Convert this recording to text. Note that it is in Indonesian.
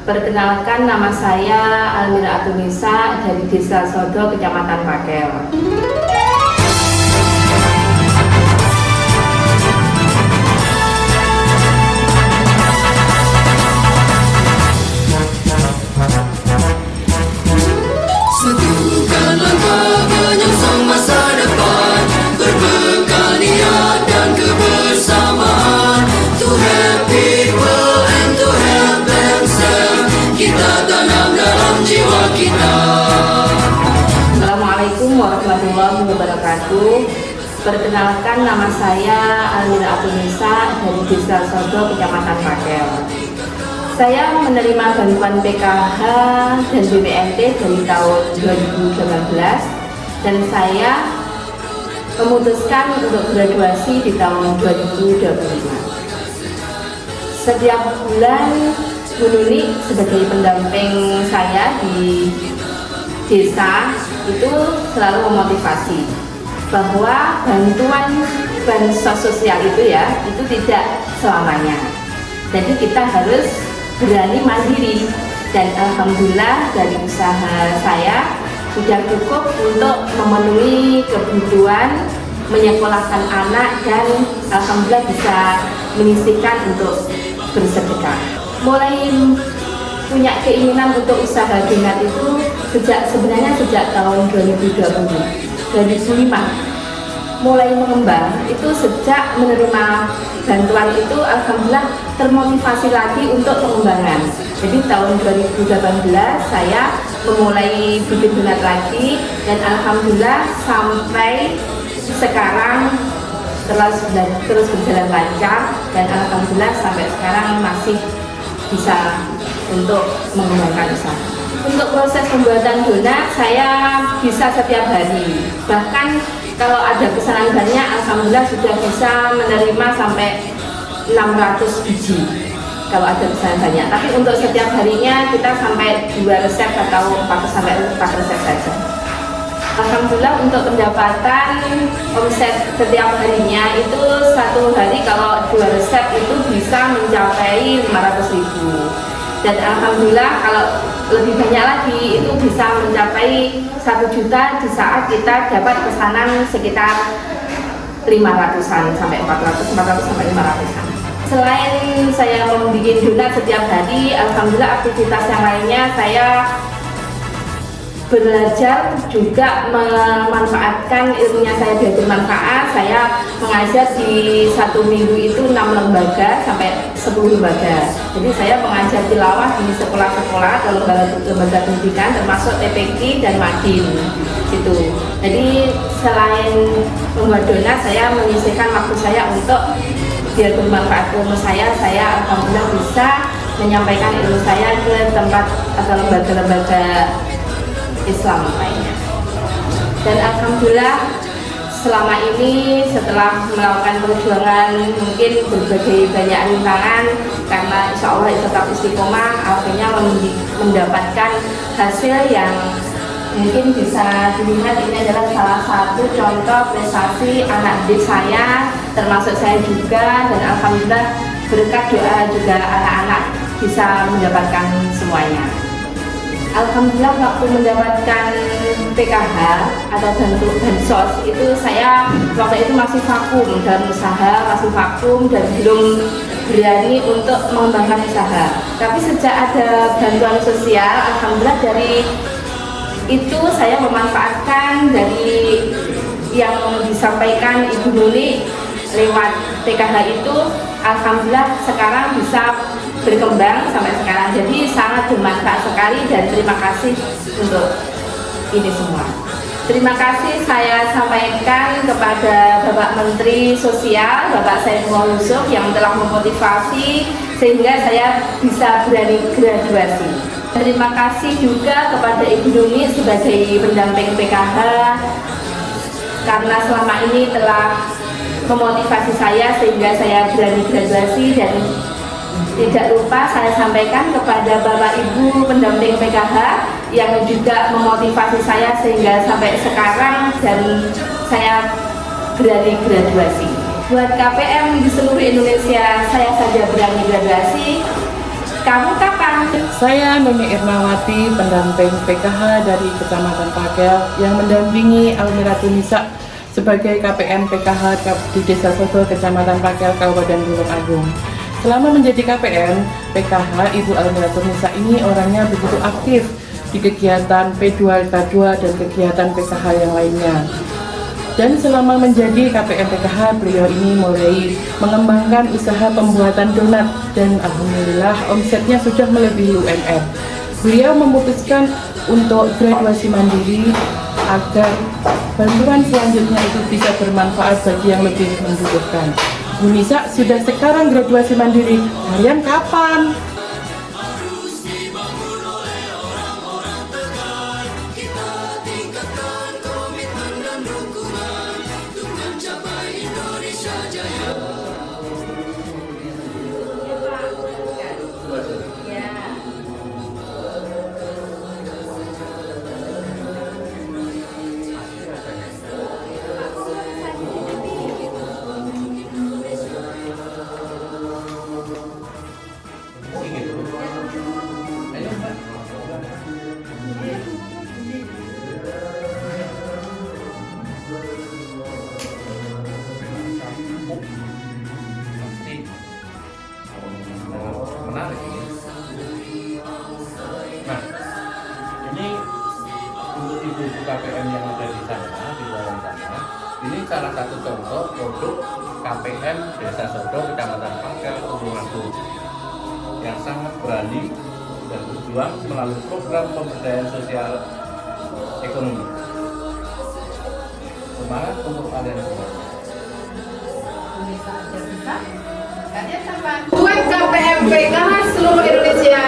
Perkenalkan, nama saya Almira Atunisa dari Desa Sodo, Kecamatan Pakel. Satukan langkah menyongsong masa depan, berbekal niat dan kebersamaan. To help people and to help themselves, kita tanam dalam jiwa kita. Assalamualaikum warahmatullahi wabarakatuh. Perkenalkan, nama saya Almira Atunisa dari Desa Sodo, Kecamatan Pakel. Saya menerima bantuan PKH dan BPNT dari tahun 2018 dan saya memutuskan untuk graduasi di tahun 2025. Setiap bulan Bu Nuni sebagai pendamping saya di desa itu selalu memotivasi bahwa bansos sosial itu tidak selamanya. Jadi kita harus berani mandiri, dan alhamdulillah dari usaha saya sudah cukup untuk memenuhi kebutuhan menyekolahkan anak, dan alhamdulillah bisa menyisihkan untuk bersedekah. Mulai punya keinginan untuk usaha donat itu sebenarnya sejak tahun 2005 mulai mengembang. Itu sejak menerima bantuan itu alhamdulillah termotivasi lagi untuk pengembangan. Jadi tahun 2018 saya memulai bikin donat lagi, dan alhamdulillah sampai sekarang terus berjalan lancar, dan alhamdulillah sampai sekarang masih bisa untuk mengembangkan usaha. Untuk proses pembuatan donat saya bisa setiap hari, bahkan kalau ada pesanan banyak alhamdulillah sudah bisa menerima sampai 600 biji kalau ada pesanan banyak. Tapi untuk setiap harinya kita sampai 2 resep atau 4 resep saja. Alhamdulillah untuk pendapatan omset setiap harinya itu satu hari kalau 2 resep itu bisa mencapai 500.000. Dan alhamdulillah kalau lebih banyak lagi itu bisa mencapai 1 juta di saat kita dapat pesanan sekitar 500-an sampai 400 sampai 500-an. Selain saya membuat donat setiap hari, alhamdulillah aktivitas yang lainnya saya belajar juga memanfaatkan ilmunya. Saya belajar manfaat, saya mengajar di 1 minggu itu 6 lembaga sampai 10 lembaga. Jadi saya mengajar tilawah di sekolah-sekolah dan lembaga pendidikan termasuk TPQ dan Madin gitu. Jadi selain membuat donat, saya menyisihkan waktu saya untuk biar bermanfaat ilmu saya alhamdulillah bisa menyampaikan ilmu saya ke tempat atau lembaga-lembaga Islam lainnya. Dan alhamdulillah selama ini setelah melakukan perjuangan mungkin berbagai banyak rintangan, karena insya Allah tetap istiqomah, akhirnya mendapatkan hasil yang mungkin bisa dilihat. Ini adalah salah satu contoh prestasi anak didik saya, termasuk saya juga, dan alhamdulillah berkat doa juga anak-anak bisa mendapatkan semuanya. Alhamdulillah waktu mendapatkan PKH atau bansos itu saya waktu itu masih vakum dalam usaha, masih vakum dan belum berani untuk mengembangkan usaha. Tapi sejak ada bantuan sosial, alhamdulillah dari itu saya memanfaatkan dari yang disampaikan Ibu Nuni lewat PKH itu, alhamdulillah sekarang bisa berkembang sampai sekarang. Jadi sangat bermanfaat sekali, dan terima kasih untuk ini semua. Terima kasih saya sampaikan kepada Bapak Menteri Sosial, Bapak Saifullah Yusuf, yang telah memotivasi sehingga saya bisa berani graduasi. Terima kasih juga kepada Ibu Nuni sebagai pendamping PKH, karena selama ini telah memotivasi saya sehingga saya berani graduasi. Dan tidak lupa saya sampaikan kepada Bapak Ibu pendamping PKH yang juga memotivasi saya sehingga sampai sekarang dan saya berani graduasi. Buat KPM di seluruh Indonesia, saya saja berani graduasi. Kamu kapan? Saya Nuni Irmawati, pendamping PKH dari Kecamatan Pakel yang mendampingi Almiratu Nisa sebagai KPM PKH di Desa Sodo, Kecamatan Pakel, Kabupaten Tulung Agung. Selama menjadi KPM PKH, Ibu Almiratu Nisa ini orangnya begitu aktif di kegiatan P2K2 dan kegiatan PKH yang lainnya. Dan selama menjadi KPM PKH, beliau ini mulai mengembangkan usaha pembuatan donat dan alhamdulillah omsetnya sudah melebihi UMR. Beliau memutuskan untuk graduasi mandiri agar bantuan selanjutnya itu bisa bermanfaat bagi yang lebih membutuhkan. Bu Nisa sudah sekarang graduasi mandiri, kalian kapan? Menarik ini. Nah, ini untuk ibu-ibu KPM yang ada di sana, di luar sana, ini salah satu contoh produk KPM Desa Sodo, Kecamatan Pakel, Tulung Agung, yang sangat berani dan berjuang melalui program pemberdayaan sosial ekonomi. Semangat untuk kalian semua. Buat KPM PKH seluruh Indonesia.